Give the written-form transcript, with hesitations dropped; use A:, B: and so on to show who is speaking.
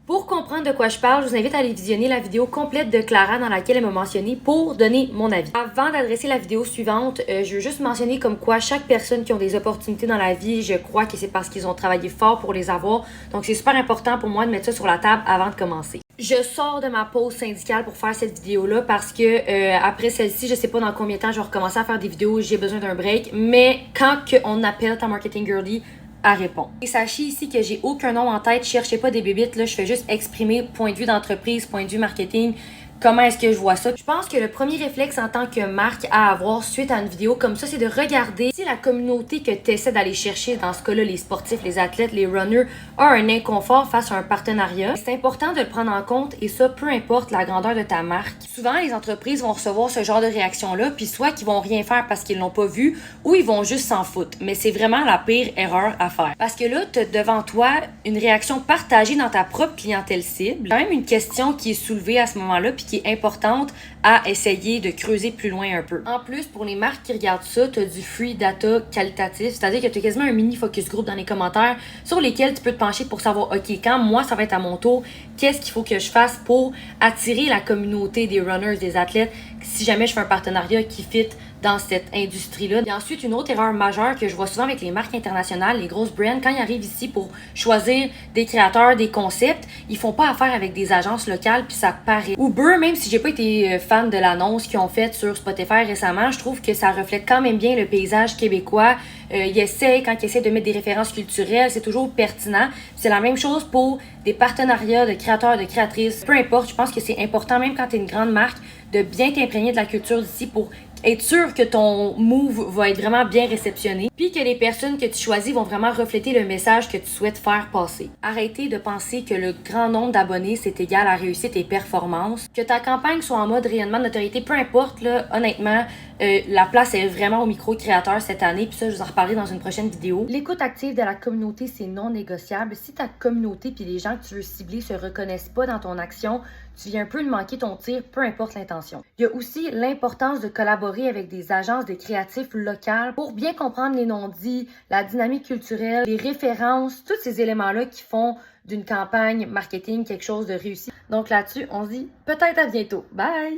A: Pour comprendre de quoi je parle, je vous invite à aller visionner la vidéo complète de Clara dans laquelle elle m'a mentionné pour donner mon avis. Avant d'adresser la vidéo suivante, je veux juste mentionner comme quoi chaque personne qui a des opportunités dans la vie, je crois que c'est parce qu'ils ont travaillé fort pour les avoir. Donc c'est super important pour moi de mettre ça sur la table avant de commencer. Je sors de ma pause syndicale pour faire cette vidéo-là parce que après celle-ci, je sais pas dans combien de temps je vais recommencer à faire des vidéos, j'ai besoin d'un break. Mais quand on appelle ta marketing girly, elle répond. Et sachez ici que j'ai aucun nom en tête, cherchez pas des bébites, là, je fais juste exprimer point de vue d'entreprise, point de vue marketing, comment est-ce que je vois ça. Je pense que le premier réflexe en tant que marque à avoir suite à une vidéo comme ça, c'est de regarder si la communauté que tu essaies d'aller chercher, dans ce cas-là, les sportifs, les athlètes, les runners, a un inconfort face à un partenariat. C'est important de le prendre en compte et ça, peu importe la grandeur de ta marque. Souvent, les entreprises vont recevoir ce genre de réaction-là, puis soit qu'ils vont rien faire parce qu'ils l'ont pas vu, ou ils vont juste s'en foutre. Mais c'est vraiment la pire erreur à faire. Parce que là, tu as devant toi une réaction partagée dans ta propre clientèle cible. Quand même une question qui est soulevée à ce moment-là, puis qui est importante à essayer de creuser plus loin un peu. En plus, pour les marques qui regardent ça, tu as du free data qualitatif, c'est-à-dire que tu as quasiment un mini focus group dans les commentaires sur lesquels tu peux te pencher pour savoir, OK, quand moi ça va être à mon tour, qu'est-ce qu'il faut que je fasse pour attirer la communauté des runners, des athlètes, si jamais je fais un partenariat qui fit dans cette industrie-là. Et ensuite, une autre erreur majeure que je vois souvent avec les marques internationales, les grosses brands, quand ils arrivent ici pour choisir des créateurs, des concepts, ils font pas affaire avec des agences locales, puis ça paraît. Uber, même si j'ai pas été fan de l'annonce qu'ils ont faite sur Spotify récemment, je trouve que ça reflète quand même bien le paysage québécois. Ils essayent, quand ils essaient de mettre des références culturelles, c'est toujours pertinent. C'est la même chose pour des partenariats de créateurs, de créatrices. Peu importe, je pense que c'est important, même quand tu es une grande marque, de bien t'imprégner de la culture d'ici pour être sûr que ton move va être vraiment bien réceptionné, puis que les personnes que tu choisis vont vraiment refléter le message que tu souhaites faire passer. Arrêtez de penser que le grand nombre d'abonnés, c'est égal à réussite et performance. Que ta campagne soit en mode rayonnement de notoriété, peu importe, là, honnêtement, la place est vraiment au micro-créateur cette année, puis ça, je vous en reparlerai dans une prochaine vidéo. L'écoute active de la communauté, c'est non négociable. Si ta communauté puis les gens que tu veux cibler se reconnaissent pas dans ton action, tu viens un peu de manquer ton tir, peu importe l'intention. Il y a aussi l'importance de collaborer avec des agences de créatifs locales pour bien comprendre les non-dits, la dynamique culturelle, les références, tous ces éléments-là qui font d'une campagne marketing quelque chose de réussi. Donc là-dessus, on se dit peut-être à bientôt. Bye!